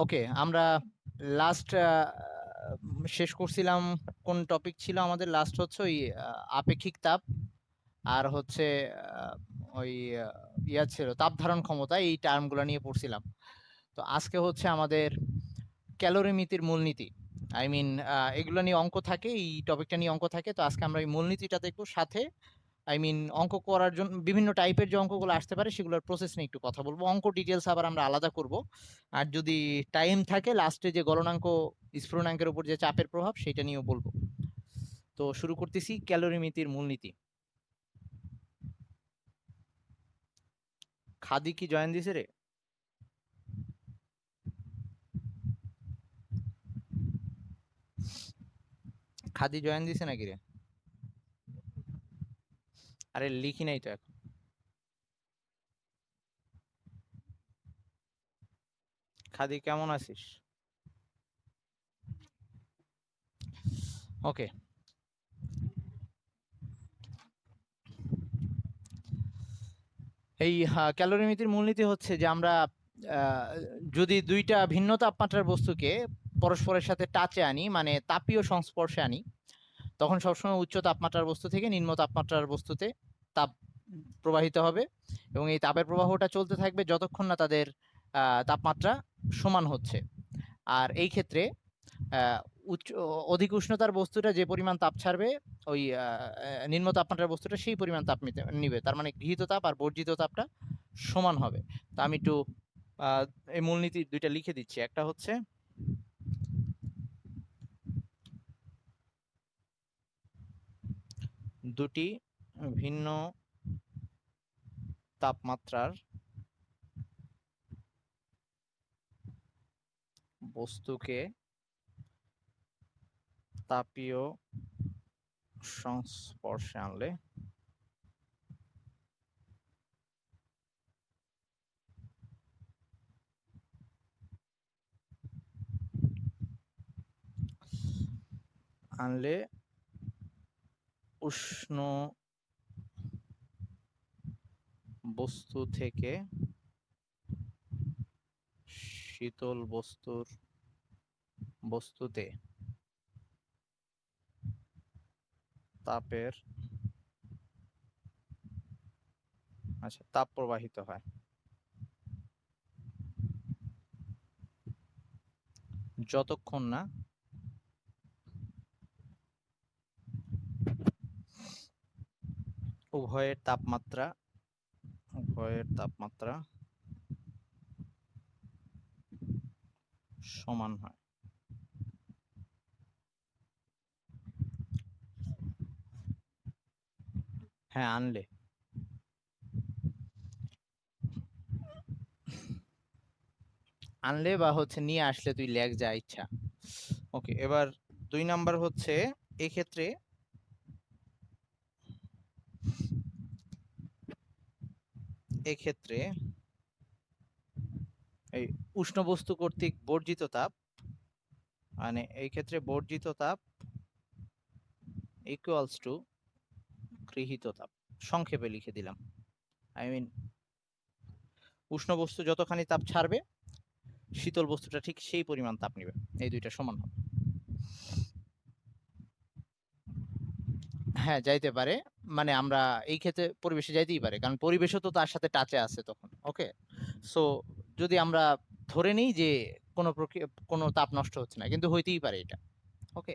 ওকে, আমরা লাস্ট শেষ করছিলাম। কোন টপিক ছিল আমাদের লাস্ট? হচ্ছে ওই আপেক্ষিক তাপ, আর হচ্ছে ওই ইয়া ছিল তাপ ধারণ ক্ষমতা, এই টার্মগুলো নিয়ে পড়ছিলাম। তো আজকে হচ্ছে আমাদের ক্যালোরিমিতির মূলনীতি, আই মিন এগুলো নিয়ে অঙ্ক থাকে, এই টপিকটা নিয়ে অঙ্ক থাকে। তো আজকে আমরা এই মূলনীতিটা দেখবো, সাথে আই মিন অঙ্ক করার জন্য বিভিন্ন টাইপের যে অঙ্কগুলো আসতে পারে সেগুলোর প্রসেস নিয়ে একটু কথা বলবো। অঙ্ক ডিটেলস আবার আমরা আলাদা করব। আর যদি টাইম থাকে লাস্টে যে গলনাঙ্ক স্ফুটনাঙ্কের উপর যে চাপের প্রভাব সেটা নিয়েও বলবো। তো শুরু করতেছি ক্যালোরিমিতির মূলনীতি। খাদি কি জয়েন দিছে রে? খাদি জয়েন দিছে নাকি রে? আরে লিখি নাই তো এখন। খাদি কেমন আছিস? ওকে, এই ক্যালোরিমিতির মূলনীতি হচ্ছে যে আমরা আহ, যদি দুইটা ভিন্ন তাপমাত্রার বস্তুকে পরস্পরের সাথে টাচে আনি, মানে তাপীয় সংস্পর্শে আনি, তখন সবসময় উচ্চ তাপমাত্রার বস্তু থেকে নিম্ন তাপমাত্রার বস্তুতে তাপ প্রবাহিত হবে, এবং এই তাপের প্রবাহটা চলতে থাকবে যতক্ষণ না তাদের তাপমাত্রা সমান হচ্ছে। আর এই ক্ষেত্রে আহ, উচ্চ অধিক উষ্ণতার বস্তুটা যে পরিমাণ তাপ ছাড়বে, ওই নিম্ন তাপমাত্রার বস্তুটা সেই পরিমাণ তাপ নিবে। তার মানে গৃহীত তাপ আর বর্জিত তাপটা সমান হবে। তা আমি একটু আহ, এই মূলনীতি দুইটা লিখে দিচ্ছি। একটা হচ্ছে দুটি ভিন্ন তাপমাত্রার বস্তুকে তাপীয় সংস্পর্শে আনলে আনলে উষ্ণ বস্তু থেকে শীতল বস্তুতে তাপের তাপ প্রবাহিত হয় যতক্ষণ না উভয়ের তাপমাত্রা সমান হয়। হ্যাঁ, আনলে বা হচ্ছে নিয়ে আসলে তুই লেখ, যা ইচ্ছা। ওকে, এবার 2 নাম্বার হচ্ছে এক্ষেত্রে এক্ষেত্রে এই উষ্ণ বস্তু কর্তৃক বর্জিত তাপ, মানে এই ক্ষেত্রে বর্জিত তাপ ইকুয়ালস টু গৃহীত তাপ। সংক্ষেপে লিখে দিলাম। আই মিন উষ্ণ বস্তু যতখানি তাপ ছাড়বে, শীতল বস্তুটা ঠিক সেই পরিমাণ তাপ নেবে। এই দুইটা সমান হবে। হ্যাঁ, যাইতে পারে। মানে আমরা এই ক্ষেত্রে পরিবেশে যাইতেই পারে, কারণ পরিবেশও তো তার সাথে টাচে আছে তখন। ওকে, সো যদি আমরা ধরে নিই যে কোনো প্রক্রিয়া, কোনো তাপ নষ্ট হচ্ছে না, কিন্তু হইতেই পারে এটা। ওকে,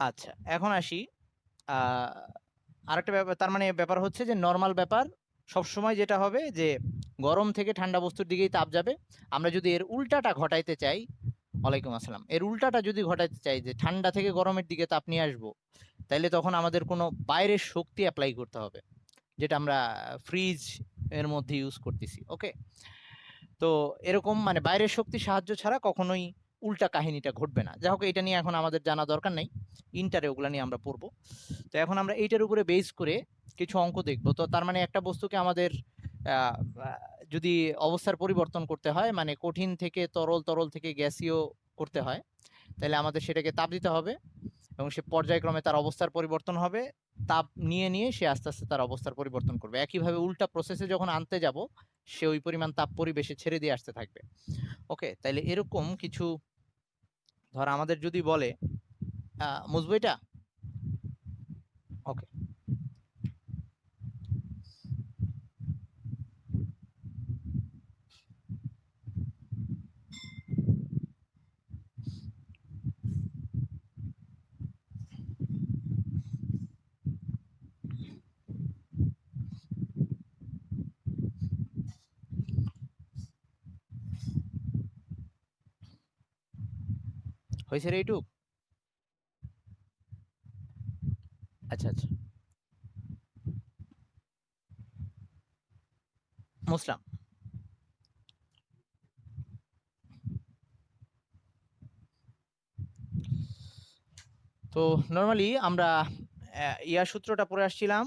আচ্ছা, এখন আসি আহ আরেকটা ব্যাপার। তার মানে ব্যাপার হচ্ছে যে নর্মাল ব্যাপার সবসময় যেটা হবে যে গরম থেকে ঠান্ডা বস্তুর দিকেই তাপ যাবে। আমরা যদি এর উল্টাটা ঘটাইতে চাই, ওয়ালাইকুম আসসালাম, এর উল্টাটা যদি ঘটাইতে চাই যে ঠান্ডা থেকে গরমের দিকে তাপ নিয়ে আসবো, তাইলে তখন আমাদের কোনো বাইরের শক্তি অ্যাপ্লাই করতে হবে, যেটা আমরা ফ্রিজ এর মধ্যে ইউজ করতেছি। ওকে, তো এরকম মানে বাইরের শক্তি সাহায্য ছাড়া কখনোই উল্টা কাহিনীটা ঘটবে না। যাই হোক, এটা নিয়ে এখন আমাদের জানা দরকার নাই, ইন্টারে ওগুলা নিয়ে আমরা পড়বো। তো এখন আমরা এইটার উপরে বেস করে কিছু অঙ্ক দেখবো। তো তার মানে একটা বস্তুকে আমাদের আহ, যদি অবস্থার পরিবর্তন করতে হয়, মানে কঠিন থেকে তরল, তরল থেকে গ্যাসীয় করতে হয়, তাহলে আমাদের সেটাকে তাপ দিতে হবে, এবং সে পর্যায়ক্রমে তার অবস্থার পরিবর্তন হবে তাপ নিয়ে নিয়ে সে আস্তে আস্তে তার অবস্থার পরিবর্তন করবে। একইভাবে উল্টা প্রসেসে যখন আনতে যাব সে ওই পরিমাণ তাপ পরিবেশে ছেড়ে দিয়ে আসতে থাকবে। ওকে, তাইলে এরকম কিছু ধর আমাদের যদি বলে মুছবো এটা। ওকে, হয়েছে রে এইটুক? আচ্ছা আচ্ছা, মুসলাম। তো নর্মালি আমরা ইয়ার সূত্রটা পড়ে আসছিলাম,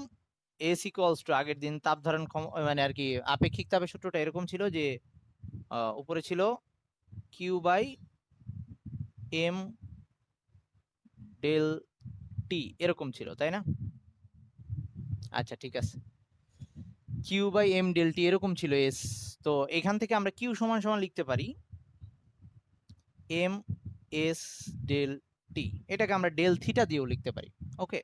এস ইকুয়ালস টু আগের দিন তাপ ধারণ মানে আর কি আপেক্ষিক তাপের সূত্রটা এরকম ছিল যে উপরে ছিল Q by M del T, এরকম ছিল তাই না? আচ্ছা ঠিক আছে, Q by M del T এরকম ছিল এস। তো এখান থেকে আমরা কিউ সমান সমান লিখতে পারি এম এস ডেল টি, এটাকে আমরা ডেল থিটা দিয়েও লিখতে পারি। ওকে,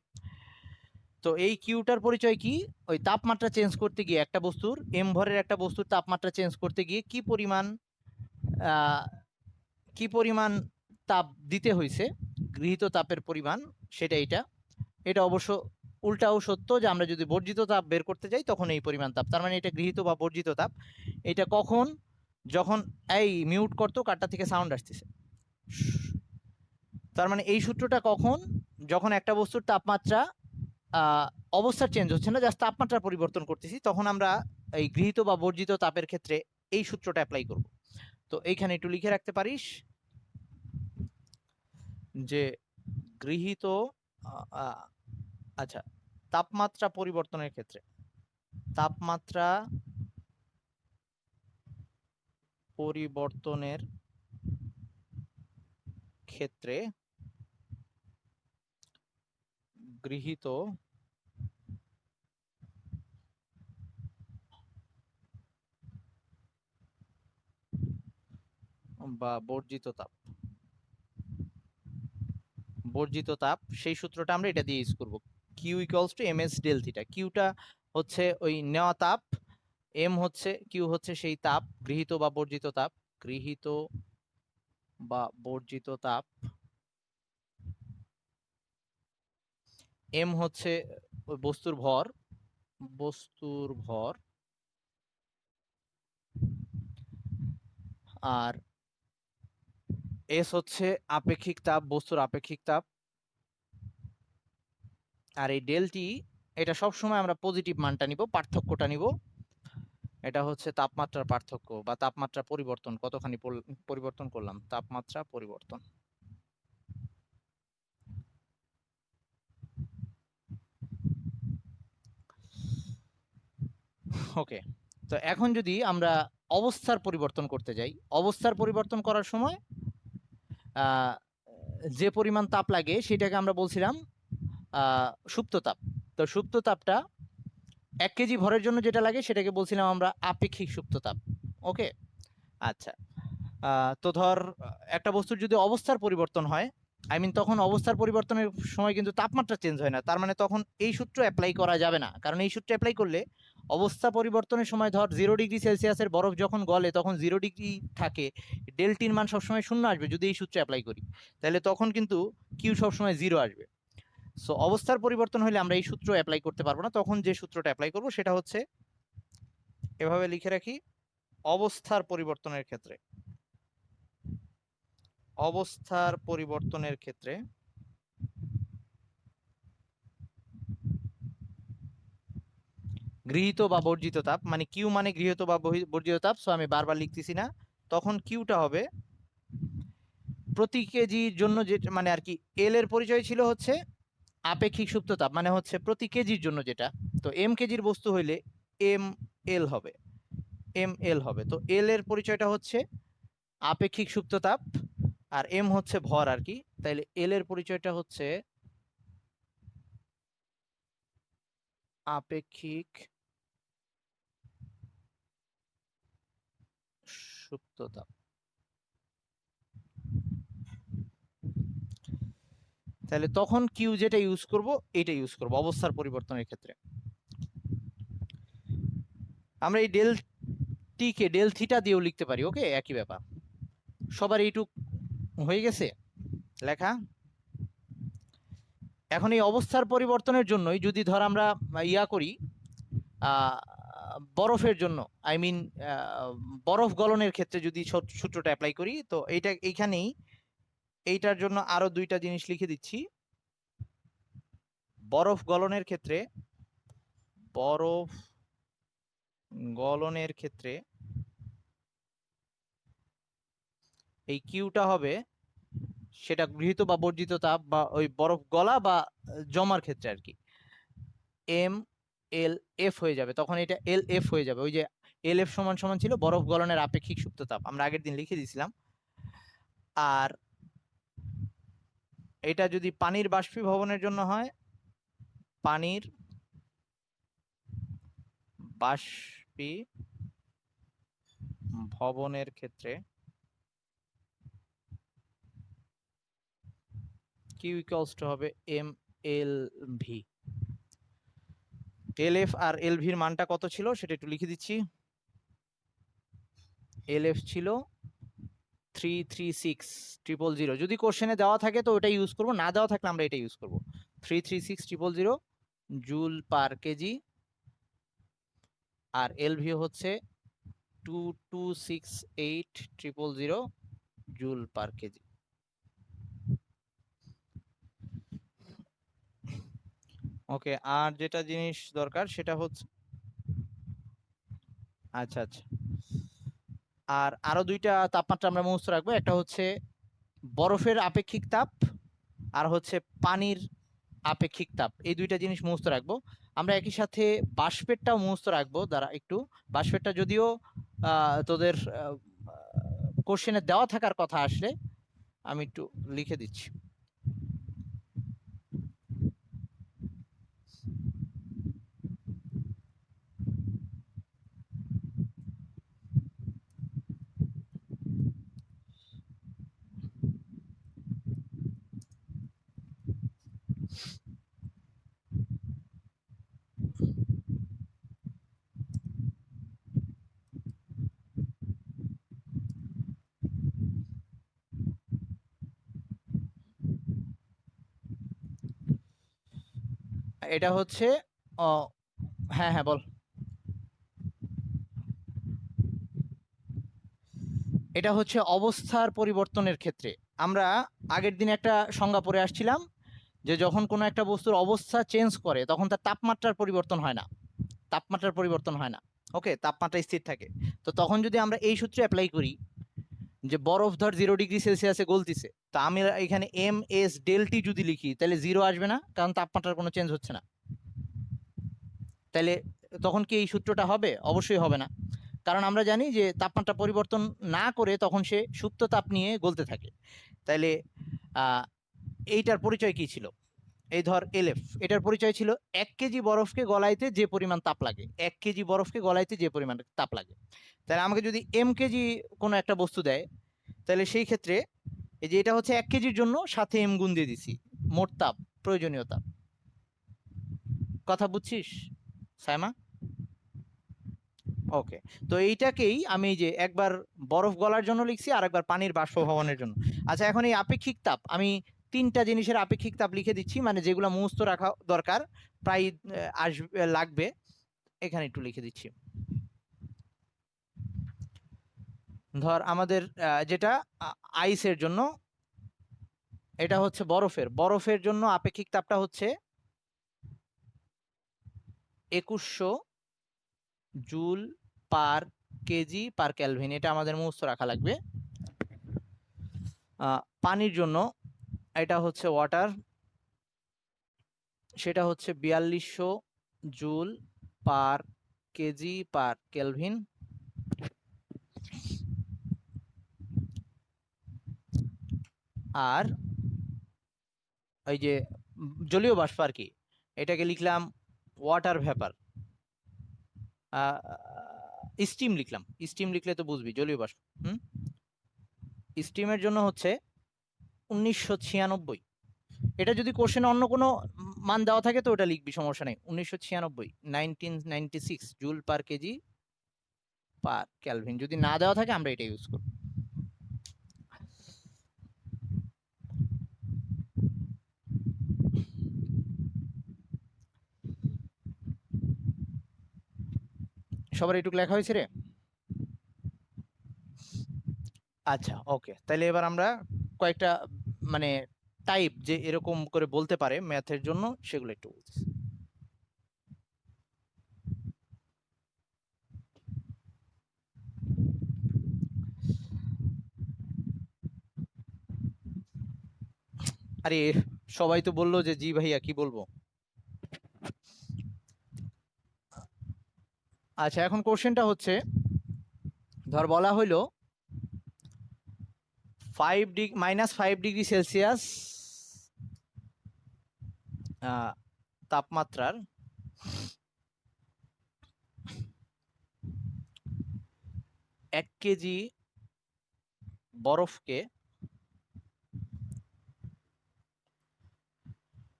তো এই কিউটার পরিচয় কি? ওই তাপমাত্রা চেঞ্জ করতে গিয়ে একটা বস্তুর, এম ভরের একটা বস্তুর তাপমাত্রা চেঞ্জ করতে গিয়ে কি পরিমাণ তাপ দিতে হয়েছে, গৃহীত তাপের পরিমাণ, সেটা এটা। এটা অবশ্য উল্টাও সত্য যে আমরা যদি বর্জিত তাপ বের করতে যাই তখন এই পরিমাণ তাপ, তার মানে এটা গৃহীত বা বর্জিত তাপ। এটা কখন? যখন এই মিউট করতো, কারটা থেকে সাউন্ড আসতেছে। তার মানে এই সূত্রটা কখন? যখন একটা বস্তুর তাপমাত্রা অবস্থার চেঞ্জ হচ্ছে না, জাস্ট তাপমাত্রা পরিবর্তন করতেছি, তখন আমরা এই গৃহীত বা বর্জিত তাপের ক্ষেত্রে এই সূত্রটা অ্যাপ্লাই করব। তো এইখানে একটু লিখে রাখতে পারিস যে গৃহীত আচ্ছা, তাপমাত্রা পরিবর্তনের ক্ষেত্রে, তাপমাত্রা পরিবর্তনের ক্ষেত্রে গৃহীত বা বর্জিত তাপ, সেই সূত্রটা আমরা এটা দিয়ে ইউজ করব। Q equals to M S del theta. কিউটা হচ্ছে ওই নেওয়া তাপ, কিউ হচ্ছে সেই তাপ, গৃহীত বা বর্জিত তাপ, গৃহীত বা বর্জিত তাপ, এম হচ্ছে ওই বস্তুর ভর, আর এস হচ্ছে আপেক্ষিক তাপ, বস্তুর আপেক্ষিক তাপ। আর এই ডেলটি, এটা সব সময় আমরা পজিটিভ মানটা নিব, পার্থক্যটা নিব। এটা হচ্ছে তাপমাত্রার পার্থক্য বা তাপমাত্রা পরিবর্তন, কতখানি পরিবর্তন করলাম, তাপমাত্রা পরিবর্তন। ওকে, তো এখন যদি আমরা অবস্থার পরিবর্তন করতে যাই, অবস্থার পরিবর্তন করার সময় যে পরিমাণ তাপ লাগে সেটাকে আমরা বলছিলাম সুপ্ত তাপ। তো সুপ্ত তাপটা 1 কেজি ভরের জন্য যেটা লাগে সেটাকে বলছিলাম আমরা আপেক্ষিক সুপ্ত তাপ। ওকে, আচ্ছা, তো ধর একটা বস্তুর যদি অবস্থার পরিবর্তন হয়, তখন অবস্থার পরিবর্তনের সময় কিন্তু তাপমাত্রা চেঞ্জ হয় না, তার মানে তখন এই সূত্র অ্যাপ্লাই করা যাবে না, কারণ এই সূত্র অ্যাপ্লাই করলে অবস্থা পরিবর্তনের সময় ধর 0 ডিগ্রি সেলসিয়াসের বরফ যখন গলে তখন 0 ডিগ্রি থাকে, ডেলটির মান সবসময় 0 আসবে যদি এই সূত্র অ্যাপ্লাই করি, তাহলে তখন কিন্তু কিউ সবসময় 0 আসবে। সো অবস্থার পরিবর্তন হলে আমরা এই সূত্র অ্যাপ্লাই করতে পারবো না, তখন যে সূত্রটা অ্যাপ্লাই করব সেটা হচ্ছে, এভাবে লিখে রাখি, অবস্থার পরিবর্তনের ক্ষেত্রে, অবস্থার পরিবর্তনের ক্ষেত্রে গৃহীত বা বর্জিত তাপ, মানে কিউ মানে গৃহীত বা বর্জিত তাপ, সো আমি বারবার লিখতেছি না, তখন কিউটা হবে প্রতি কেজির জন্য, যে মানে আর কি এল এর পরিচয় ছিল হচ্ছে আপেক্ষিক সুপ্ত তাপ, মানে হচ্ছে প্রতি কেজির জন্য যেটা। তো এম কেজির বস্তু হইলে এম এল হবে, তো এল এর পরিচয়টা হচ্ছে আপেক্ষিক সুপ্ত তাপ, আর এম হচ্ছে ভর আর কি, তাইলে এল এর পরিচয়টা হচ্ছে আপেক্ষিক সুপ্ত তাপ। তাহলে তখন কিউ যেটা ইউজ করব এটা ইউজ করব অবস্থার পরিবর্তনের ক্ষেত্রে। আমরা এই ডেল টি কে ডেল থিটা দিয়েও লিখতে পারি। ওকে, একই ব্যাপার। সবার এইটুক হয়ে গেছে লেখা। এখন এই অবস্থার পরিবর্তনের জন্যই যদি ধর আমরা ইয়া করি বরফের জন্য, আই মিন বরফ গলনের ক্ষেত্রে যদি সূত্রটা অ্যাপ্লাই করি, তো এইটা এইখানেই এইটার জন্য আরো দুইটা জিনিস লিখে দিচ্ছি। বরফ গলনের ক্ষেত্রে এই কিউটা হবে সেটা গৃহীত বা বর্জিত তাপ বা ওই বরফ গলা বা জমার ক্ষেত্রে আর কি এম এল এফ হয়ে যাবে। তখন এটা এল এফ হয়ে যাবে। ওই যে এল এফ সমান সমান ছিল বরফ গলনের আপেক্ষিক সুপ্ত তাপ, আমরা আগের দিন লিখে দিয়েছিলাম। আর এটা যদি পানির বাষ্পীভবনের জন্য হয়, পানির বাষ্পীভবনের ক্ষেত্রে কিউ ইকুয়ালস টু হবে M L V. L F আর এল ভির মানটা কত ছিল সেটা একটু লিখে দিচ্ছি। এল এফ ছিল 336,000। যদি কোশ্চেনে দেওয়া থাকে তো ওটা ইউজ করব, না দেওয়া থাকলে আমরা এটা ইউজ করব। 336,000 জুল পার কেজি। আর এলভি হচ্ছে 2268,000 জুল পার কেজি। ওকে, আর যেটা জিনিস দরকার সেটা হচ্ছে, আচ্ছা আচ্ছা, আর আরো দুইটা তাপমাত্রা আমরা মুখস্থ রাখবো। একটা হচ্ছে বরফের আপেক্ষিক তাপ, আর হচ্ছে পানির আপেক্ষিক তাপ। এই দুইটা জিনিস মুখস্থ রাখবো। আমরা একই সাথে বাষ্পেরটাও মুখস্থ রাখবো। দ্বারা একটু বাষ্পেরটা যদিও তোদের কোশ্চেনে দেওয়া থাকার কথা আসলে আমি একটু লিখে দিচ্ছি। এটা হচ্ছে হ্যাঁ হ্যাঁ বল। এটা হচ্ছে অবস্থার পরিবর্তনের ক্ষেত্রে। আমরা আগের দিন একটা সংজ্ঞা পড়ে আসছিলাম যে যখন কোনো একটা বস্তুর অবস্থা চেঞ্জ করে তখন তার তাপমাত্রার পরিবর্তন হয় না। তাপমাত্রার পরিবর্তন হয় না। ওকে, তাপমাত্রা স্থির থাকে। তো তখন যদি আমরা এই সূত্রে অ্যাপ্লাই করি যে বরফ ধর 0°C গলতিছে, তো আমি এখানে এম এস ডেল টি যদি লিখি তাহলে জিরো আসবে না, কারণ তাপমাত্রার কোনো চেঞ্জ হচ্ছে না। তাহলে তখন কি এই সূত্রটা হবে? অবশ্যই হবে না, কারণ আমরা জানি যে তাপমাত্রা পরিবর্তন না করে তখন সে সুপ্ত তাপ নিয়ে গলতে থাকে। তাইলে এইটার পরিচয় কি ছিল? এই ধর এলএফ, এটার পরিচয় ছিল 1 কেজি বরফকে গলাইতে যে পরিমাণ তাপ লাগে। 1 কেজি বরফকে গলাইতে যে পরিমাণ তাপ লাগে। তাহলে আমাকে যদি এম কেজি কোনো একটা বস্তু দেয়, তাহলে সেই ক্ষেত্রে এই যে এটা হচ্ছে 1 কেজির জন্য সাথে এম গুণ দিয়ে দিছি, মোট তাপ, প্রয়োজনীয় তাপ। কথা বুঝছিস সাইমা? ওকে, তো এইটাকেই আমি যে একবার বরফ গলার জন্য লিখছি আর একবার পানির বাষ্পভবনের জন্য। আচ্ছা, এখন এই আপেক্ষিক তাপ আমি তিনটা জিনিসের আপেক্ষিক তাপ লিখে দিচ্ছি, মানে যেগুলো মুখস্থ রাখা দরকার, প্রায় আসবে লাগবে। এখানে একটু লিখে দিচ্ছি। ধর আমাদের যেটা আইসের জন্য, এটা হচ্ছে বরফের জন্য আপেক্ষিক তাপটা হচ্ছে 2100 joule per KG per kelvin. এটা আমাদের মুখস্থ রাখা লাগবে। পানির জন্য এটা হচ্ছে ওয়াটার, সেটা হচ্ছে 4200 joule per KG per kelvin. আর ওই যে জলীয় বাষ্প আর কি, এটাকে লিখলাম ওয়াটার ভেপার, স্টিম লিখলাম, স্টিম লিখলে তো বুঝবি জলীয় বাষ্প। স্টিমের জন্য হচ্ছে 1996। এটা যদি কোশ্চেনে অন্য কোনো মান দেওয়া থাকে তো ওটা লিখবি, সমস্যা নেই। 1996, 1996 জুল পার কেজি পার ক্যালভিন। যদি না দেওয়া থাকে আমরা এটা ইউজ করব। সবার এইটুকু লেখা হয়েছে রে? আচ্ছা ওকে, তাহলে এবার আমরা কয়েকটা মানে টাইপ যে এরকম করে বলতে পারে ম্যাথের জন্য সেগুলো একটু বলতেছি। আরে সবাই তো বললো যে জি ভাইয়া, কি বলবো। আচ্ছা এখন কোশ্চেনটা হচ্ছে, ধর বলা হইলো -5 ডিগ্রি তাপমাত্রার 1 কেজি বরফকে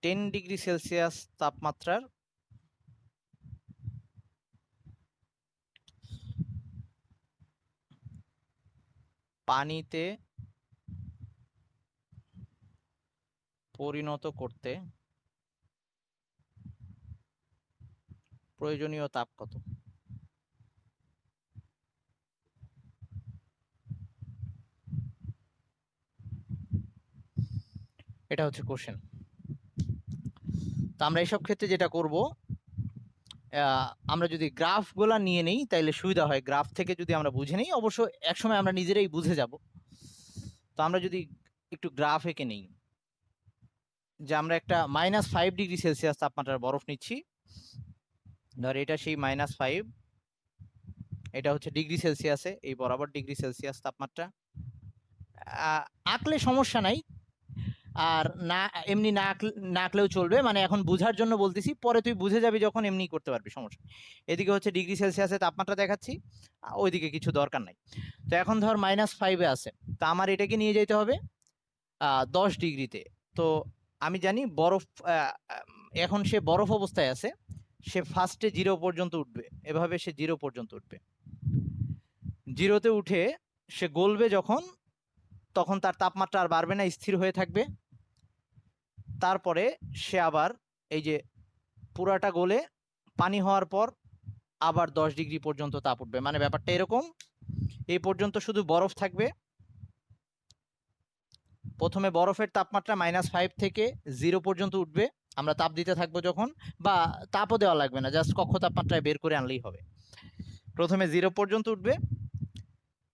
10 ডিগ্রি সেলসিয়াস তাপমাত্রার পানিতে পরিণত করতে প্রয়োজনীয় তাপ কত? এটা হচ্ছে কোশ্চেন। তো আমরা এইসব ক্ষেত্রে যেটা করব, আমরা যদি গ্রাফগুলা নিয়ে নেই তাহলে সুবিধা হয়। গ্রাফ থেকে যদি আমরা বুঝে নেই, অবশ্য একসময় আমরা নিজেরাই বুঝে যাব। তো আমরা যদি একটু গ্রাফ এঁকে নেই, যে আমরা একটা -5 ডিগ্রি সেলসিয়াস তাপমাত্রার বরফ নিচ্ছি। ধর এটা সেই -5, এটা হচ্ছে ডিগ্রি সেলসিয়াসে, এই বরাবর ডিগ্রি সেলসিয়াস তাপমাত্রা। আঁকলে সমস্যা নাই, আর না এমনি না আঁকলেও চলবে, মানে এখন বুঝার জন্য বলতেছি, পরে তুই বুঝে যাবি যখন এমনি করতে পারবি, সমস্যা। এদিকে হচ্ছে ডিগ্রি সেলসিয়াসে তাপমাত্রা দেখাচ্ছি, ওইদিকে কিছু দরকার নাই। তো এখন ধর -5-এ আছে, তো আমার এটাকে নিয়ে যেতে হবে 10 ডিগ্রিতে। তো আমি জানি বরফ, এখন সে বরফ অবস্থায় আছে, সে ফার্স্টে 0 পর্যন্ত উঠবে, এভাবে সে 0 পর্যন্ত উঠবে। 0তে উঠে সে গলবে যখন, তখন তার তাপমাত্রা আর বাড়বে না, স্থির হয়ে থাকবে। তারপরে সে আবার এই যে পুরাটা গলে পানি হওয়ার পর আবার 10 ডিগ্রি পর্যন্ত তাপ উঠবে। মানে ব্যাপারটা এরকম, এই পর্যন্ত শুধু বরফ থাকবে। প্রথমে বরফের তাপমাত্রা -5 থেকে 0 পর্যন্ত উঠবে, আমরা তাপ দিতে থাকবো যখন, বা তাপও দেওয়া লাগবে না, জাস্ট কক্ষ তাপমাত্রায় বের করে আনলেই হবে। প্রথমে 0 পর্যন্ত উঠবে,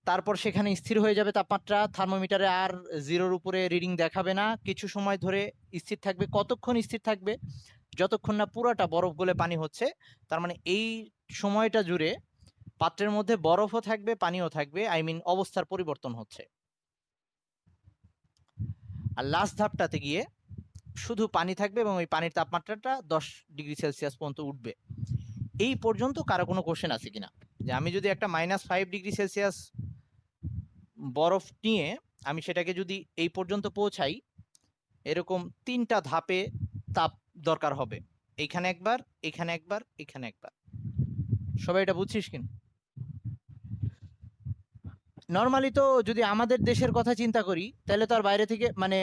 তারপর সেখানে স্থির হয়ে যাবে তাপমাত্রা, থার্মোমিটারে আর 0-র উপরে রিডিং দেখাবে না, কিছু সময় ধরে স্থির থাকবে। কতক্ষণ স্থির থাকবে? যতক্ষণ না পুরাটা বরফ গলে পানি হচ্ছে। তার মানে এই সময়টা জুড়ে পাত্রের মধ্যে বরফও থাকবে, পানিও থাকবে, আই মিন অবস্থার পরিবর্তন হচ্ছে। আর লাস্ট ধাপটাতে গিয়ে শুধু পানি থাকবে এবং ওই পানির তাপমাত্রাটা 10 ডিগ্রি সেলসিয়াস পর্যন্ত উঠবে। এই পর্যন্ত কারো কোনো কোশ্চেন আছে কিনা, যে আমি যদি একটা -5 ডিগ্রি সেলসিয়াস বরফ নিয়ে আমি সেটাকে যদি এই পর্যন্ত পৌঁছাই, এরকম 3টা ধাপে তাপ দরকার হবে, এইখানে একবার, এখানে একবার, এখানে একবার। সবাই এটা বুঝছিস কিনা? নর্মালি তো যদি আমাদের দেশের কথা চিন্তা করি, তাহলে তো আর বাইরে থেকে, মানে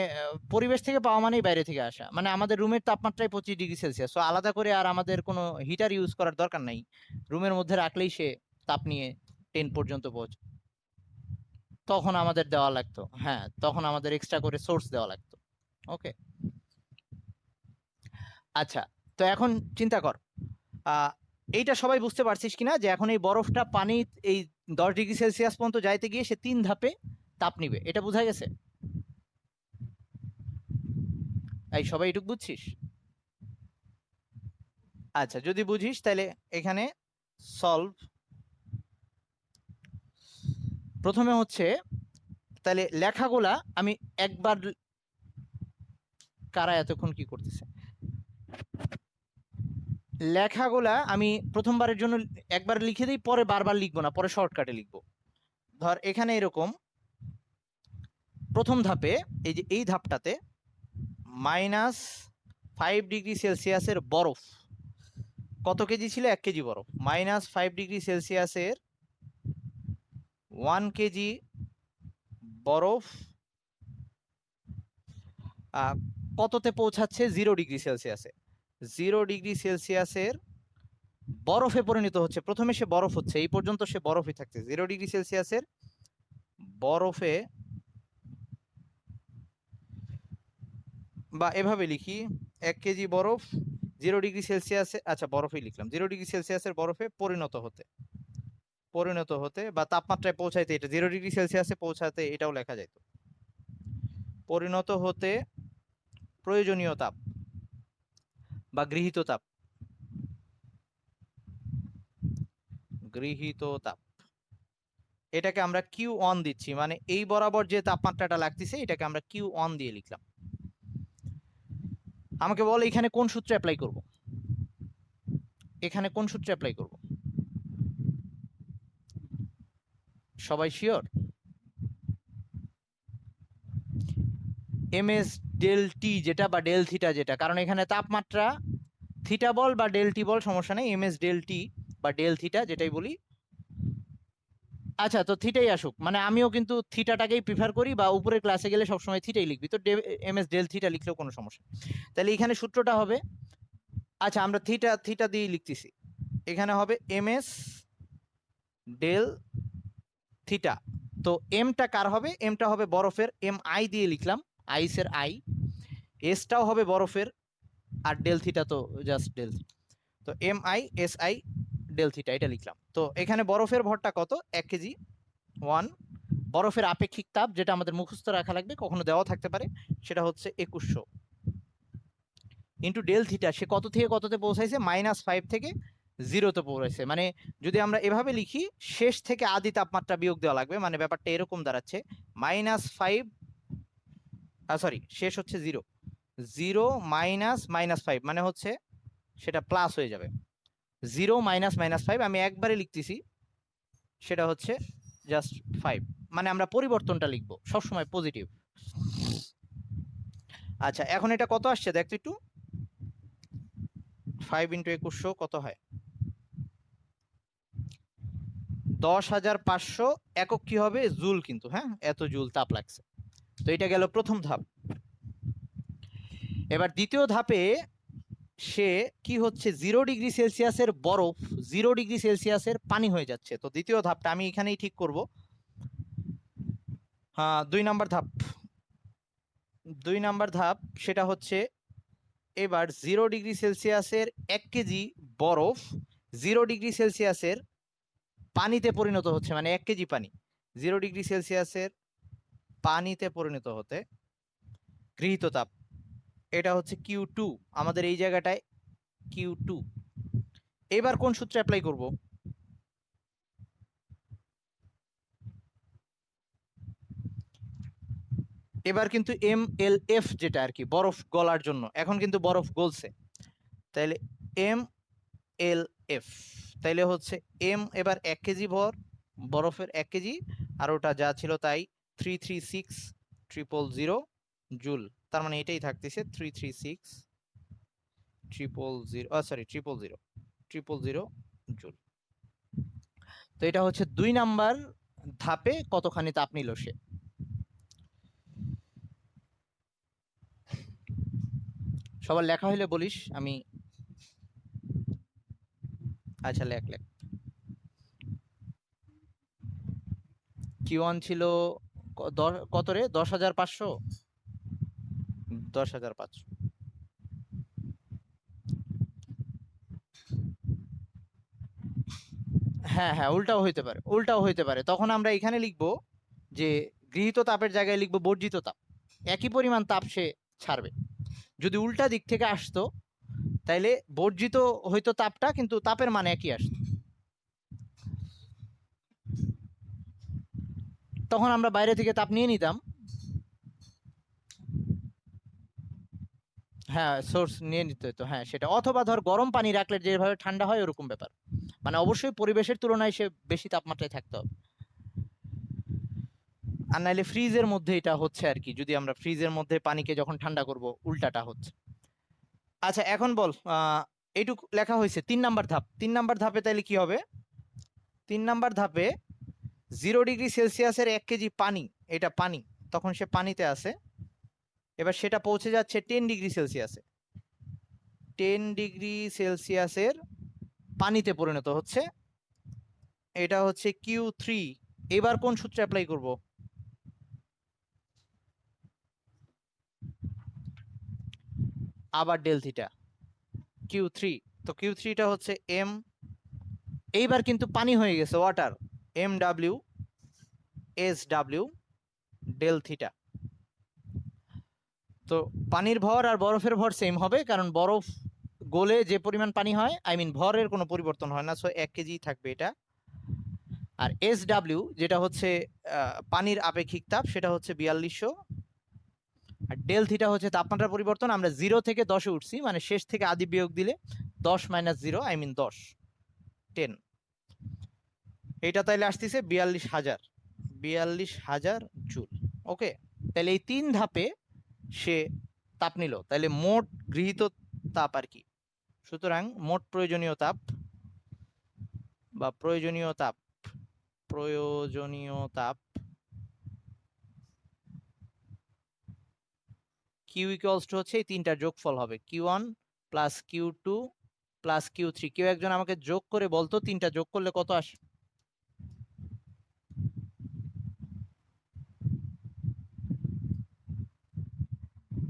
পরিবেশ থেকে পাওয়া মানেই বাইরে থেকে আসা, মানে আমাদের রুমের তাপমাত্রায় 25 ডিগ্রি সেলসিয়াস, তো আলাদা করে আর আমাদের কোনো হিটার ইউজ করার দরকার নাই। রুমের মধ্যে রাখলেই সে তাপ নিয়ে 10 পর্যন্ত পৌঁছ। তখন আমাদের দেওয়া লাগতো, হ্যাঁ, তখন আমাদের এক্সট্রা করে সোর্স দেওয়া লাগতো। ওকে, আচ্ছা। তো এখন চিন্তা কর, এইটা সবাই বুঝতে পারছিস কিনা, যে এখন এই বরফটা পানি এই 10 ডিগ্রি সেলসিয়াস পর্যন্ত যাইতে গিয়ে সে 3 ধাপে তাপ নিবে, এটা বোঝা গেছে? এই সবাই এটুকু বুঝছিস? আচ্ছা যদি বুঝিস তাহলে এখানে সলভ। প্রথমে হচ্ছে, তাহলে লেখাগুলা আমি একবার, কারা এতক্ষণ কি করতেছে? লেখাগুলা আমি প্রথমবারের জন্য একবার লিখে দিই, পরে বারবার লিখবো না, পরে শর্টকাটে লিখবো। ধর এখানে এরকম প্রথম ধাপে এই যে এই ধাপটাতে -5 ডিগ্রি সেলসিয়াসের বরফ কত কেজি ছিল? 1 কেজি বরফ। -5 ডিগ্রি সেলসিয়াসের 1 কেজি বরফ কততে পৌঁছাচ্ছে? 0 ডিগ্রি সেলসিয়াসে। 0 ডিগ্রি সেলসিয়াসের বরফে পরিণত হচ্ছে। প্রথমে সে বরফ হচ্ছে, এই পর্যন্ত সে বরফই থাকছে। 0 ডিগ্রি সেলসিয়াসের বরফে, বা এভাবে লিখি 1 কেজি বরফ 0 ডিগ্রি সেলসিয়াসে, আচ্ছা বরফেই লিখলাম, 0 ডিগ্রি সেলসিয়াসের বরফে পরিণত হতে বা তাপমাত্রায় পৌঁছাইতে, এটা 0 ডিগ্রি সেলসিয়াসে পৌঁছাতে এটাও লেখা যায়। পরিণত হতে প্রয়োজনীয় তাপ বা গৃহীত তাপ, এটাকে আমরা Q1 দিচ্ছি, মানে এই বরাবর যে তাপমাত্রাটা লাগতেছে এটাকে আমরা Q1 দিয়ে লিখলাম। আমাকে বল এখানে কোন সূত্র অ্যাপ্লাই করব? এখানে কোন সূত্র অ্যাপ্লাই করব? সবাই শিওর? এমএস ডেল টি যেটা, বা ডেল থিটা যেটা, কারণ এখানে তাপমাত্রা থিটা বল বা ডেল টি বল, সমস্যা নেই, এমএস ডেল টি বা ডেল থিটা যেটাই বলি। আচ্ছা, তো থিটাই আসুক, মানে আমিও কিন্তু থিটাটাকেই প্রিফার করি, বা উপরের ক্লাসে গেলে সবসময় থিটাই লিখবি, তো এমএস ডেল থিটা লিখলেও কোনো সমস্যা। তাহলে এখানে সূত্রটা হবে, আচ্ছা আমরা থিটা থিটা দিয়ে লিখতেছি, এখানে হবে এমএস ডেল থিটা। তো এমটা কার হবে? এমটা হবে বরফের, এম আই দিয়ে লিখলাম, আইসের আই। এসটাও হবে বরফের, আর ডেল থিটা তো জাস্ট ডেল। তো M I S I del theta এটা লিখলাম। তো এখানে বরফের ভরটা কত? 1 কেজি 1। বরফের আপেক্ষিক তাপ, যেটা আমাদের মুখস্থ রাখা লাগবে, কখনো দেওয়া থাকতে পারে, সেটা হচ্ছে 2100 ইন্টু ডেল থিটা। সে কত থেকে কততে পৌঁছাইছে? -5 থেকে 0-তে পৌঁছাইছে। মানে যদি আমরা এভাবে লিখি, শেষ থেকে আদি তাপমাত্রা বিয়োগ দেওয়া লাগবে, মানে ব্যাপারটা এরকম দাঁড়াচ্ছে -5, সরি শেষ হচ্ছে 0, 0 -5, মানে হচ্ছে সেটা প্লাস হয়ে যাবে। 0 -5 আমি একবারে লিখতেছি, সেটা হচ্ছে জাস্ট 5, মানে আমরা পরিবর্তনটা লিখবো সবসময় পজিটিভ। আচ্ছা এখন এটা কত আসছে দেখতো একটু, 5 × 2100 কত হয়? 10,500 একক কি হবে? জুল, কিন্তু হ্যাঁ, এত জুল তাপ লাগছে। তো এটা গেল প্রথম ধাপ। এবার দ্বিতীয় ধাপে সে কি হচ্ছে? 0 ডিগ্রি সেলসিয়াসের বরফ 0 ডিগ্রি সেলসিয়াসের পানি হয়ে যাচ্ছে। তো দ্বিতীয় ধাপটা আমি এখানেই ঠিক করব। হ্যাঁ, 2 নাম্বার ধাপ সেটা হচ্ছে, এবার 0 ডিগ্রি সেলসিয়াসের 1 কেজি বরফ 0 ডিগ্রি সেলসিয়াসের পানিতে পরিণত হচ্ছে, মানে 1 কেজি পানি 0 ডিগ্রি সেলসিয়াসের পানিতে পরিণত হতে গৃহীত তাপ, এটা হচ্ছে Q2। আমাদের এই জায়গাটায় Q2। এবার কোন সূত্র অ্যাপ্লাই করব? এবার কিন্তু MLF যেটা আর কি, বরফ গলার জন্য, এখন কিন্তু বরফ গলছে, তাইলে MLF, তাইলে হচ্ছে এম এবার 1 কেজি বরফের 1 কেজি, আর ওটা যা ছিল তাই 336,000 জুল। তার মানে এটাই থাকতেছে 336,000 জুল। তো এটা হচ্ছে 2 নাম্বার ধাপে কতখানি তাপ নিল সে। সবার লেখা হইলে বলিস, আমি আচ্ছা লেখ। Q1 ছিল কত রে? 10,500। 10,500। হ্যাঁ হ্যাঁ, উল্টাও হইতে পারে। তখন আমরা এখানে লিখবো যে গৃহীত তাপের জায়গায় লিখবো বর্জিত তাপ, একই পরিমাণ তাপ সে ছাড়বে। যদি উল্টা দিক থেকে আসতো তাইলে বর্জিত হইতো তাপটা, কিন্তু তাপের মান একই আসতো। তখন আমরা বাইরে থেকে তাপ নিয়ে নিতাম। হ্যাঁ, সোর্স নিয়ে নিতে হতো, হ্যাঁ সেটা, অথবা ধর গরম পানি রাখলে যেভাবে ঠান্ডা হয় ওরকম ব্যাপার, মানে অবশ্যই পরিবেশের তুলনায় সে বেশি তাপমাত্রায় থাকতে হবে। আর নাইলে ফ্রিজের মধ্যে এটা হচ্ছে আর কি, যদি আমরা ফ্রিজের মধ্যে পানিকে যখন ঠান্ডা করব উল্টাটা হচ্ছে। আচ্ছা এখন বল, এইটুকু লেখা হয়েছে 3 নাম্বার ধাপ। 3 নাম্বার ধাপে তাইলে কি হবে? 3 নাম্বার ধাপে 0 ডিগ্রি সেলসিয়াসের 1 কেজি পানি, এটা পানি, তখন সে পানিতে আছে, এবার সেটা পৌঁছে যাচ্ছে 10 ডিগ্রি সেলসিয়াসে, 10 ডিগ্রি সেলসিয়াসের পানিতে পরিণত হচ্ছে, এটা হচ্ছে Q3। এবার কোন সূত্র অ্যাপ্লাই করব? আবার ডেল থিটা Q3, তো Q3টা হচ্ছে এম, এইবার কিন্তু পানি হয়ে গেছে ওয়াটার, MW/SW ডেল থিটা। তো পানির ভর আর বরফের ভর সেম হবে, কারণ বরফ গলে যে পরিমাণ পানি হয়, আই মিন ভরের কোনো পরিবর্তন হয় না, সো 1 কেজি থাকবে এটা। আর SW যেটা হচ্ছে পানির আপেক্ষিক তাপ, সেটা হচ্ছে 4200। আর ডেল থিটা হচ্ছে তাপমাত্রার পরিবর্তন। আমরা 0 থেকে 10-এ উঠছি, মানে শেষ থেকে আদি বিয়োগ দিলে 10 - 0 আই মিন 10, 10, এটা তাইলে আসতেছে 42,000, 42,000 জুল। ওকে, তাহলে এই 3 ধাপে সে তাপ নিল, তাহলে মোট গৃহীত তাপ আর কি। সুতরাং মোট প্রয়োজনীয় তাপ বা প্রয়োজনীয় তাপ কিউ ইকুয়ালস টু হচ্ছে এই 3টার যোগফল হবে, Q1 plus Q2 plus Q3। কেউ একজন আমাকে যোগ করে বলতো 3টা যোগ করলে কত আসে?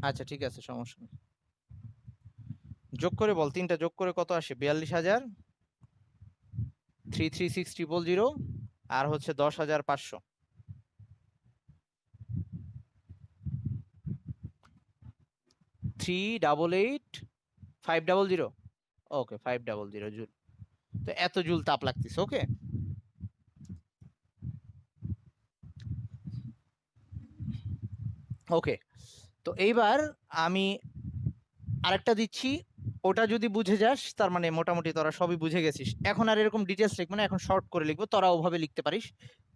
আচ্ছা ঠিক আছে, সমস্যা নেই, যোগ করে বল, 3টা যোগ করে কত আসে? 42,000, 336,000 আর হচ্ছে 10,500, 388,500। ওকে, 500 জুল। তো এত জুল তাপ লাগতেছে। ওকে, ওকে, তো এইবার আমি আরেকটা দিচ্ছি, ওটা যদি বুঝে যাস তার মানে মোটামুটি তোরা সবই বুঝে গেছিস। এখন আর এরকম ডিটেলস লিখবো না, এখন শর্ট করে লিখবো, তোরা ওভাবে লিখতে পারিস,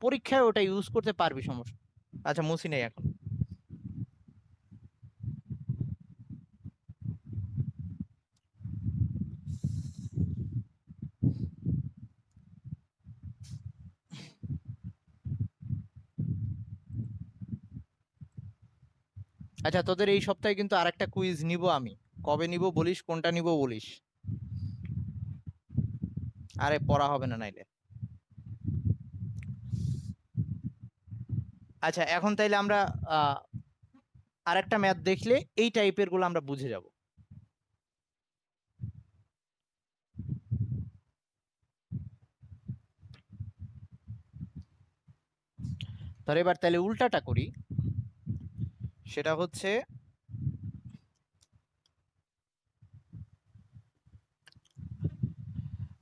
পরীক্ষায় ওটা ইউজ করতে পারবি, সমস্যা। আচ্ছা মুছি নেই এখন। আচ্ছা তোদের এই সপ্তাহে কিন্তু আরেকটা কুইজ নিব আমি, কবে নিব বলিস, কোনটা নিব বলিস। আরে পড়া হবে না নাইলে। আচ্ছা এখন তাইলে আমরা আহ আরেকটা ম্যাথ দেখলে এই টাইপের গুলো আমরা বুঝে যাব। ধর এবার তাহলে উল্টাটা করি, সেটা হচ্ছে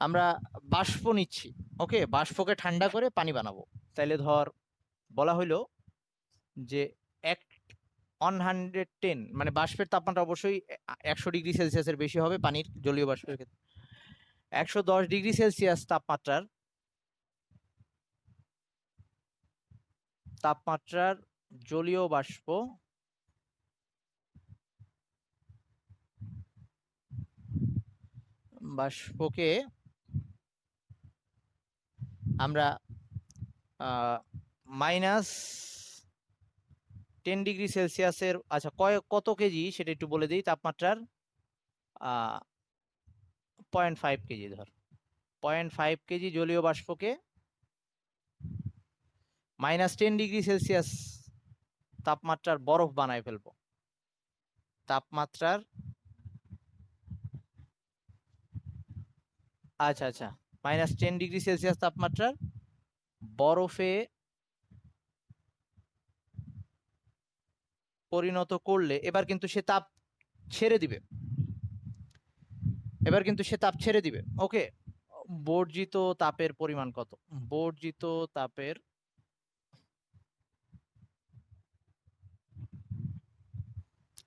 আমরা বাষ্প নিচ্ছি, ওকে, বাষ্পকে ঠান্ডা করে পানি বানাবো। তাইলে ধর বলা হইলো যে এক 110, মানে বাষ্পের তাপমাত্রা অবশ্যই 100 ডিগ্রি সেলসিয়াসের বেশি হবে পানির, জলীয় বাষ্পের ক্ষেত্রে 110 ডিগ্রি সেলসিয়াস তাপমাত্রার জলীয় বাষ্পকে আমরা -10 ডিগ্রি সেলসিয়াসের, আচ্ছা কত কেজি সেটা একটু বলে দিই, তাপমাত্রার 0.5 কেজি, ধর 0.5 কেজি জলীয় বাষ্পকে -10 ডিগ্রি সেলসিয়াস তাপমাত্রার বরফ বানায় ফেলবো। তাপমাত্রার, আচ্ছা আচ্ছা, -10 ডিগ্রি সেলসিয়াস তাপমাত্রার বরফে পরিণত করলে এবার কিন্তু সে তাপ ছেড়ে দিবে, ওকে। বর্জিত তাপের পরিমাণ কত? বর্জিত তাপের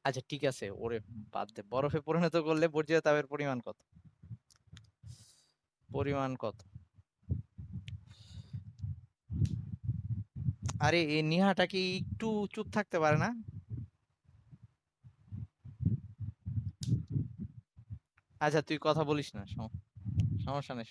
আচ্ছা ঠিক আছে, ওরে বাদ দে, বরফে পরিণত করলে বর্জিত তাপের পরিমাণ কত? পরিমাণ কত? আরে এই নিহাটা কি একটু চুপ থাকতে পারে না? আচ্ছা তুই কথা বলিস না, সমস্যা নেই।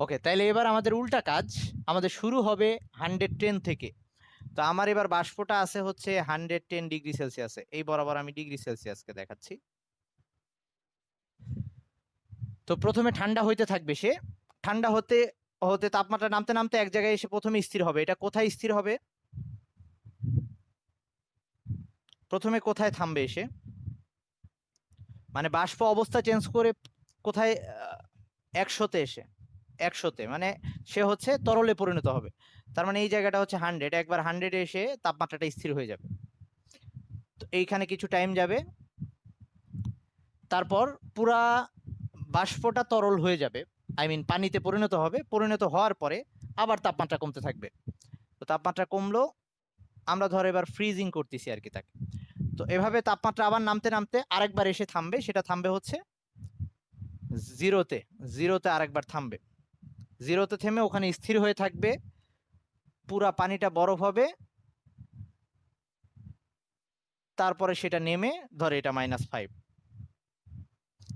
ওকে, তাইলে এবার আমাদের উল্টা কাজ, আমাদের শুরু হবে 110 থেকে। তো আমার এবার বাষ্পটা আছে হচ্ছে 110 ডিগ্রি সেলসিয়াসে, এই বরাবর আমি ডিগ্রি সেলসিয়াসকে দেখাচ্ছি। তো প্রথমে ঠান্ডা হইতে থাকবে সে, ঠান্ডা হতে হতে তাপমাত্রা নামতে নামতে এক জায়গায় এসে প্রথমে স্থির হবে। এটা কোথায় স্থির হবে? প্রথমে কোথায় থামবে এসে? মানে বাষ্প অবস্থা চেঞ্জ করে কোথায়? 100তে এসে, 100তে মানে সে হচ্ছে তরলে পরিণত হবে। তার মানে এই জায়গাটা হচ্ছে 100, একবার 100 এসে তাপমাত্রাটা স্থির হয়ে যাবে। তো এইখানে কিছু টাইম যাবে, তারপর পুরা বাষ্পটা তরল হয়ে যাবে, আই মিন পানিতে পরিণত হবে। পরিণত হওয়ার পরে আবার তাপমাত্রা কমতে থাকবে। তো তাপমাত্রা কমলো, আমরা ধর এবার ফ্রিজিং করতেছি আর কি তাকে। তো এভাবে তাপমাত্রা আবার নামতে নামতে আরেকবার এসে থামবে, সেটা থামবে হচ্ছে জিরোতে। জিরোতে আরেকবার থামবে, জিরোতে থেমে ওখানে স্থির হয়ে থাকবে, পুরা পানিটা বরফ হবে, তারপরে সেটা নেমে ধরে এটা -5,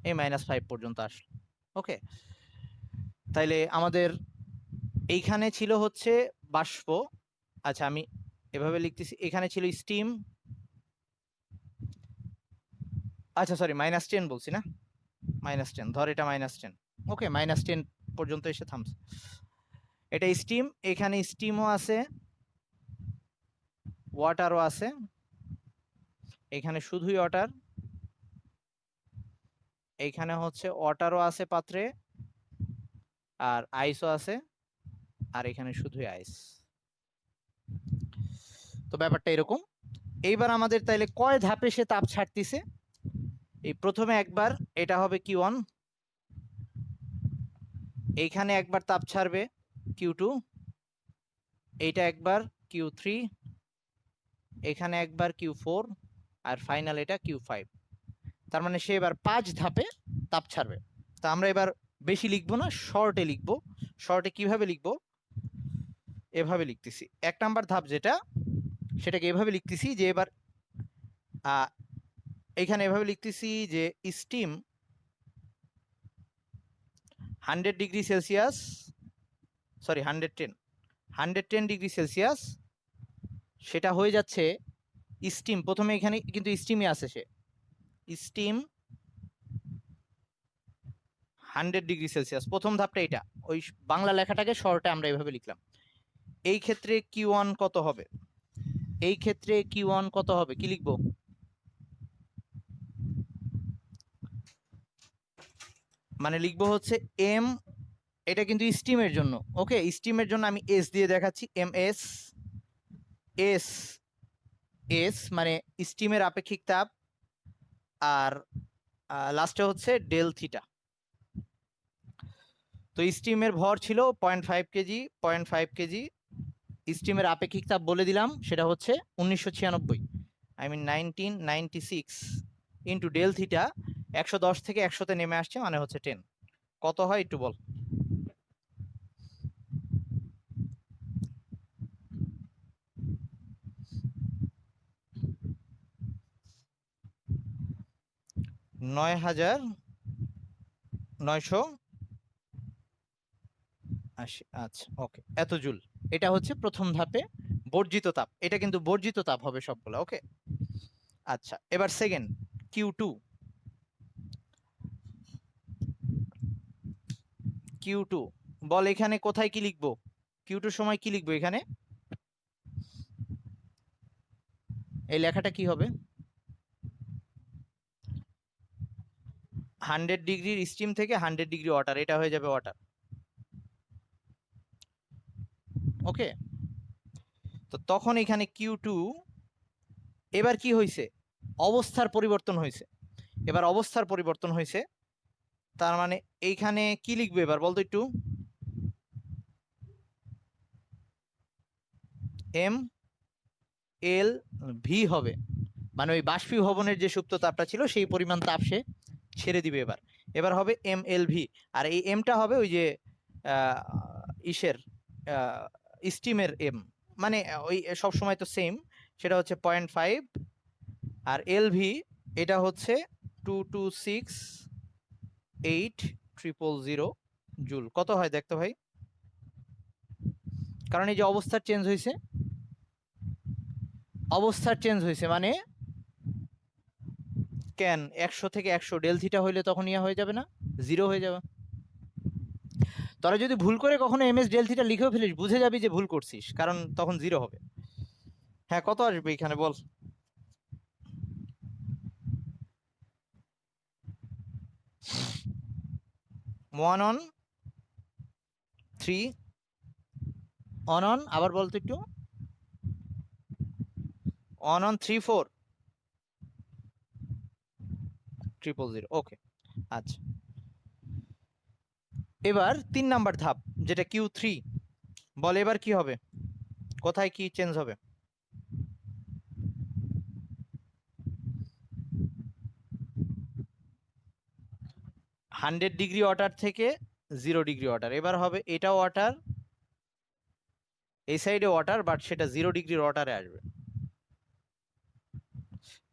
এই -5 পর্যন্ত আসলো। ওকে, তাইলে আমাদের এইখানে ছিল হচ্ছে বাষ্প। আচ্ছা আমি এভাবে লিখতেছি, এখানে ছিল স্টিম, আচ্ছা সরি -10 বলছি না, -10, ধর এটা -10। ওকে, -10 পর্যন্ত এসে থামছে, এটা স্টিম। এখানে স্টিমও আছে, ওয়াটারও আছে, এখানে শুধুই ওয়াটার, এইখানে হচ্ছে ওয়াটারও আছে পাত্রে, আর আইসও আছে, আর এখানে শুধুই আইস। তো ব্যাপারটা এরকম। এইবার আমাদের তাইলে কয় ধাপে সে তাপ ছাড়তিছে? এই প্রথমে একবার এটা হবে Q1, এইখানে একবার তাপ ছাড়বে Q2, এইটা একবার Q3, এখানে একবার Q4, আর ফাইনাল এটা Q5। তার মানে সে এবার 5 ধাপে তাপ ছাড়বে। তা আমরা এবার বেশি লিখবো না, শর্টে লিখবো। শর্টে কিভাবে লিখবো? এভাবে লিখতেছি, 1 নাম্বার ধাপ যেটা, সেটাকে এভাবে লিখতেছি যে এবার এখানে এভাবে লিখতেছি যে steam 100 degree Celsius, sorry 110 degree Celsius, সেটা হয়ে যাচ্ছে স্টিম। প্রথমে এখানে কিন্তু স্টিমই আছে, সে স্টিম 100 ডিগ্রি সেলসিয়াস, প্রথম ধাপটা এটা। ওই বাংলা লেখাটাকে শর্টে আমরা এভাবে লিখলাম। এই ক্ষেত্রে Q1 কত হবে? এই ক্ষেত্রে Q1 কত হবে, কি লিখবো? মানে লিখবো হচ্ছে এম, এটা কিন্তু স্টিমের জন্য। ওকে, স্টিমের জন্য আমি এস দিয়ে দেখাচ্ছি, এম এস, এস এস মানে স্টিমের আপেক্ষিক তাপ, আর লাস্টে হচ্ছে ডেল থিটা। তো স্টিমের ভর ছিল 0.5 কেজি, 0.5 কেজি। স্টিমের আপেক্ষিক তাপ বলে দিলাম, সেটা হচ্ছে 1996, I mean 1996 into del theta. 110 থেকে 100তে নেমে আসছে, মানে হচ্ছে 10। কত হয় একটু বল? নয় হাজার 980। আচ্ছা ওকে, এত জুল। এটা হচ্ছে প্রথম ধাপে বর্জিত তাপ, এটা কিন্তু বর্জিত তাপ হবে সবগুলো। ওকে, আচ্ছা এবার সেকেন্ড Q2। Q2 বল এখানে কোথায় কি লিখবো? Q2 সময় কি লিখবো এখানে? এই লেখাটা কি হবে? 100 ডিগ্রির স্টিম থেকে 100 ডিগ্রি ওয়াটার, এটা হয়ে যাবে ওয়াটার। ওকে, তো তখন এখানে Q2, এবার কি হয়েছে? অবস্থার পরিবর্তন হয়েছে। এবার অবস্থার পরিবর্তন হয়েছে, তার মানে এইখানে কি লিখবে এবার বলতো একটু? এম এল ভি হবে, মানে ওই বাষ্পীভবনের যে সুপ্ত তাপটা ছিল সেই পরিমাণ তাপ সে ছেড়ে দিবে। এবার এবার হবে এম এল ভি, আর এই এমটা হবে ওই যে ইসের স্টিমের এম, মানে ওই সব সময় তো সেম, সেটা হচ্ছে 0.5। আর এল ভি এটা হচ্ছে 2268000 জুল। কত হয় দেখতো ভাই? কারণ এই যে অবস্থার চেঞ্জ হয়েছে, অবস্থার চেঞ্জ হয়েছে মানে কেন 100 থেকে 100 ডেল থিটা হইলে তখন ইয়া হয়ে যাবে না, জিরো হয়ে যাবে। তোরা যদি ভুল করে কখনো এম এস ডেল থিটা লিখেও ফেলিস, বুঝে যাবি যে ভুল করছিস, কারণ তখন জিরো হবে। হ্যাঁ, কত আসবে এখানে বল? ওয়ান অন থ্রি অন আবার বলতো একটু, 1 on 3 4 000। ওকে, আচ্ছা। এবার 3 নাম্বার ধাপ যেটা Q3, বল এবার কি হবে, কোথায় কি চেঞ্জ হবে? 100 ডিগ্রি ওয়াটার থেকে 0 ডিগ্রি ওয়াটার। এবার হবে এটা ওয়াটার, এই সাইডে ওয়াটার, বাট সেটা 0 ডিগ্রির ওয়াটারে আসবে।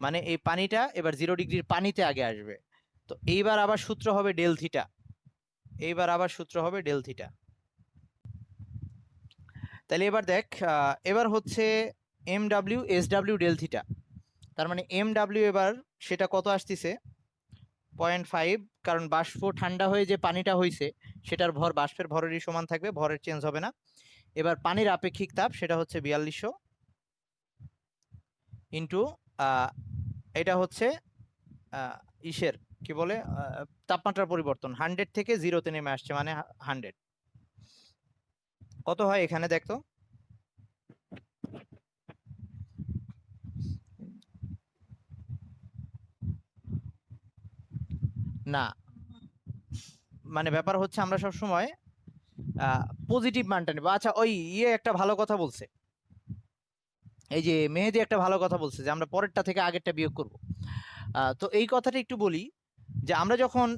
মানে এই পানিটা এবার 0 ডিগ্রির পানিতে আগে আসবে। তো এইবার আবার সূত্র হবে ডেল থিটা, এইবার আবার সূত্র হবে ডেল থিটা। তাহলে এবার দেখ, এবার হচ্ছে M W S W del theta. তার মানে এম ডাব্লিউ এবার সেটা কত আসতেছে 0.5, কারণ বাষ্প ঠান্ডা হয়ে যে পানিটা হয়েছে সেটার ভর বাষ্পের ভরেরই সমান থাকবে, ভরের চেঞ্জ হবে না। এবার পানির আপেক্ষিক তাপ সেটা হচ্ছে 4200 ইন্টু এটা হচ্ছে ইসের কি বলে তাপমাত্রার পরিবর্তন 100 থেকে 0-তে নেমে আসছে, মানে 100। কত হয় এখানে দেখতো? না, মানে ব্যাপার হচ্ছে আমরা সব সময় পজিটিভ মানটা নেব। আচ্ছা, ওই ইয়ে একটা ভালো কথা বলছে, এই যে মেহেদি একটা ভালো কথা বলছে যে আমরা পরেরটা থেকে আগেরটা বিয়োগ করব। তো এই কথাটা একটু বলি, যে আমরা যখন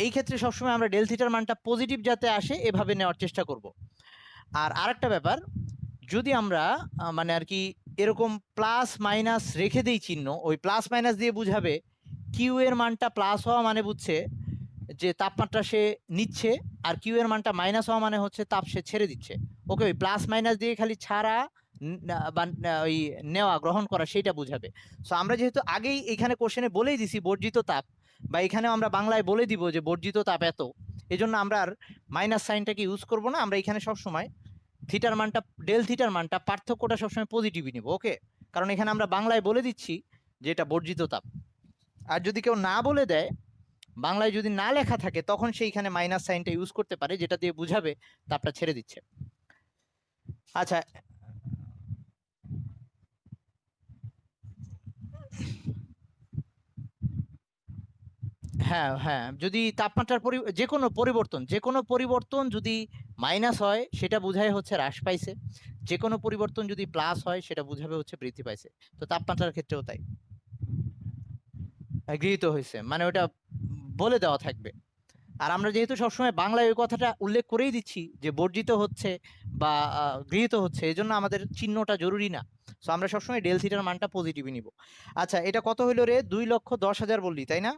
এই ক্ষেত্রে সবসময় আমরা ডেল থিটার মানটা পজিটিভ যাতে আসে এভাবে নেওয়ার চেষ্টা করব। আর আরেকটা ব্যাপার, যদি আমরা মানে আর কি এরকম প্লাস মাইনাস রেখে দেই চিহ্ন, ওই প্লাস মাইনাস দিয়ে বুঝাবে কিউ এর মানটা প্লাস হওয়া মানে বুঝছে যে তাপমাত্রা সে নিচ্ছে, আর কিউ এর মানটা মাইনাস হওয়া মানে হচ্ছে তাপ সে ছেড়ে দিচ্ছে। ওকে, ওই প্লাস মাইনাস দিয়ে খালি ছাড়া বা ওই নেওয়া গ্রহণ করা সেইটা বুঝাবে। সো আমরা যেহেতু আগেই এখানে কোশ্চেনে বলেই দিছি বর্জিত তাপ, বা এখানেও আমরা বাংলায় বলে দিব যে বর্জিত তাপ এত, এই জন্য আমরা আর মাইনাস সাইনটাকে ইউজ করব না। আমরা এখানে সবসময় থিটার মানটা, ডেল থিটার মানটা পার্থক্যটা সবসময় পজিটিভই নিব। ওকে, কারণ এখানে আমরা বাংলায় বলে দিচ্ছি যে এটা বর্জিত তাপ। আর যদি কেউ না বলে দেয়, বাংলায় যদি না লেখা থাকে, তখন সেইখানে মাইনাস সাইনটা ইউজ করতে পারে, যেটা দিয়ে বুঝাবে তাপটা ছেড়ে দিচ্ছে। আচ্ছা, হ্যাঁ হ্যাঁ, যদি তাপমাত্রার যে কোনো পরিবর্তন যদি মাইনাস হয় সেটা বোঝায় হচ্ছে হ্রাস পাইছে, যে কোনো পরিবর্তন যদি প্লাস হয় সেটা বুঝাবে হচ্ছে বৃদ্ধি পাইছে। তো তাপমাত্রার ক্ষেত্রেও তাই, গৃহীত হয়েছে মানে ওটা বলে দেওয়া থাকবে। আর আমরা যেহেতু সবসময় বাংলায় ওই কথাটা উল্লেখ করেই দিচ্ছি যে বর্জিত হচ্ছে বা গৃহীত হচ্ছে, এই জন্য আমাদের চিহ্নটা জরুরি না। সো আমরা সবসময় ডেল থিটার মানটা পজিটিভই নিব। আচ্ছা, এটা কত হইলো রে? 2,10,000 বললি তাই না?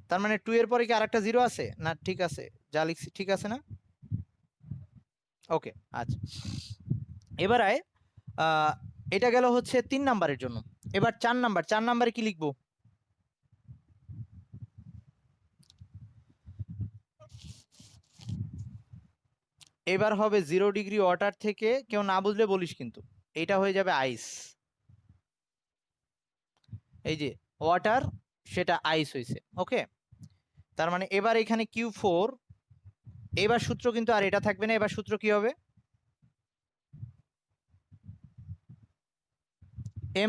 তার মানে 2 এর পরে কি আরেকটা জিরো আছে না? ঠিক আছে, যা লিখছি ঠিক আছে না? ওকে, আচ্ছা। এবার আয়, এটা গেল হচ্ছে 3 নাম্বারের জন্য। এবার 4 নাম্বার, 4 নাম্বারে কি লিখবো? এবার হবে 0 ডিগ্রি ওয়াটার থেকে, কেউ না বুঝলে বলিস কিন্তু, এইটা হয়ে যাবে আইস। এই যে ওয়াটার, সেটা আইস হয়েছে। ওকে, তার মানে এবার এখানে Q4, এবার সূত্র কিন্তু আর এটা থাকবে না, এবার সূত্র কি হবে?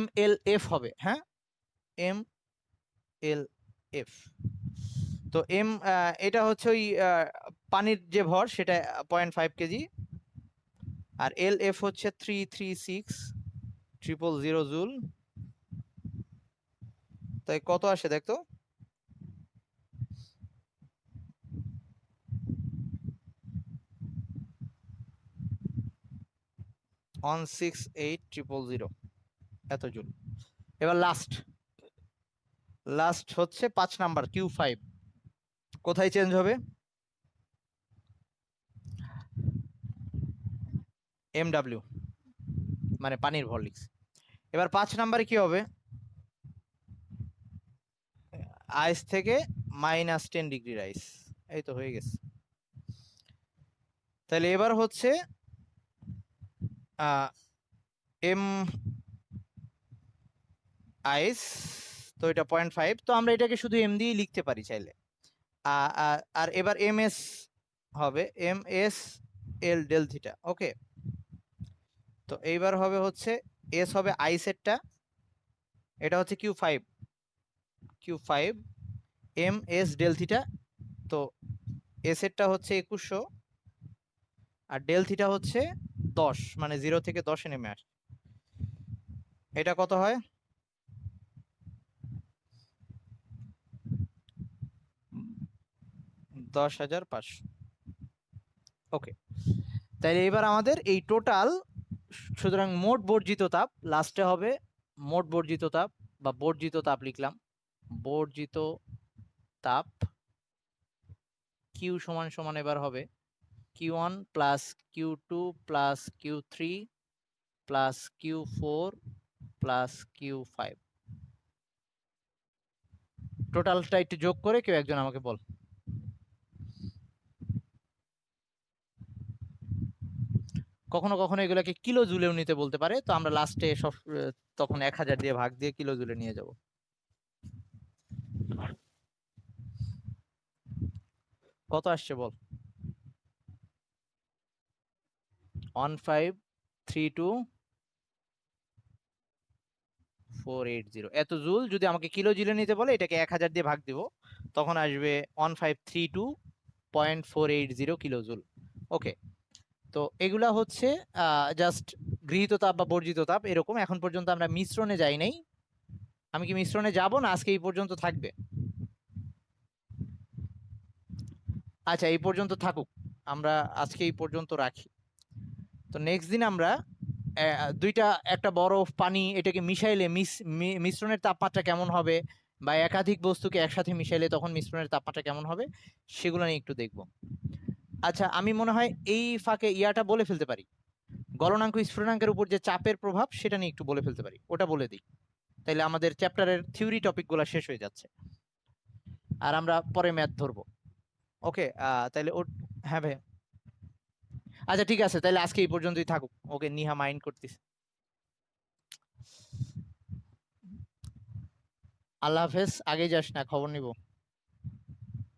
MLF হবে। হ্যাঁ, MLF। তো এটা হচ্ছে ওই পানির যে ভর সেটা 0.5 কেজি, আর LF হচ্ছে 336,000 জুল। তাই কত আসে দেখতো? One six eight triple zero এত জুল। এবার লাস্ট হচ্ছে 5 নাম্বার Q5। কোথায় চেঞ্জ হবে? MW, মানে পানির ভরলিক্স। এবার 5 নাম্বারে কি হবে? আইস থেকে -10 ডিগ্রি আইস। এই তো হয়ে গেছে। তাহলে এবার হচ্ছে এম আইস, তো এটা 0.5, তো আমরা এটাকে শুধু এম দিয়েই লিখতে পারি চাইলে। আর এবার MS হবে MSL ডেল থিটা। ওকে, তো এইবার হবে হচ্ছে এস হবে আইসেরটা, এটা হচ্ছে Q5 MS ডেল থিটা। তো এস এরটা হচ্ছে 2100 আর ডেল থিটা হচ্ছে 10, মানে 0 থেকে 10-এ নেমে আসে। এটা কত হয়? 10,500। ওকে, তাইলে এবার আমাদের এই টোটাল, সুতরাং মোট বর্জিত তাপ লাস্টে হবে, মোট বর্জিত তাপ বা বর্জিত তাপ লিখলাম, বর্জিত তাপ কিউ সমান সমান এবার হবে Q1 plus Q2 plus Q3 plus Q4 plus Q5। টোটালটা একটু যোগ করে কেউ একজন আমাকে বল। কখনো কখনো এগুলাকে কিলো জুলেও নিতে বলতে পারে, তো আমরা লাস্টে সব তখন 1000 দিয়ে ভাগ দিয়ে কিলো জুলে নিয়ে যাব। কত আসছে বল? 1532,480 এত জুল। যদি আমাকে কিলো জুলে নিতে বলে এটাকে 1000 দিয়ে ভাগ দিব, তখন আসবে 1532.480 কিলো জুল। ওকে, তো এগুলা হচ্ছে জাস্ট গৃহীত তাপ বা বর্জিত তাপ এরকম। এখন পর্যন্ত আমরা মিশ্রণে যাই নাই। আমি কি মিশ্রণে যাব না আজকে এই পর্যন্ত থাকবে? আচ্ছা, এই পর্যন্ত থাকুক, আমরা আজকে এই পর্যন্ত রাখি। তো নেক্সট দিন আমরা দুইটা, একটা বরফ পানি, এটাকে মিশাইলে মিশ্রণের তাপমাত্রা কেমন হবে, বা একাধিক বস্তুকে একসাথে মিশাইলে তখন মিশ্রণের তাপমাত্রা কেমন হবে, সেগুলো নিয়ে একটু দেখব। আচ্ছা, আমি মনে হয় এই ফাঁকে ইয়াটা বলে ফেলতে পারি, গলনাঙ্ক স্ফুটনাঙ্কের উপর যে চাপের প্রভাব সেটা নিয়ে একটু বলে ফেলতে পারি, ওটা বলে দিই। তাইলে আমাদের চ্যাপ্টারের থিওরি টপিকগুলো শেষ হয়ে যাচ্ছে, আর আমরা পরে ম্যাথ ধরবো। ওকে, তাইলে ও, হ্যাঁ ভাই, আচ্ছা ঠিক আছে, তাহলে আজকে এই পর্যন্তই থাকুক। ওকে, নিহা মাইন্ড করতিস। আল্লাহ হাফেজ, আগে যাস না, খবর নিব।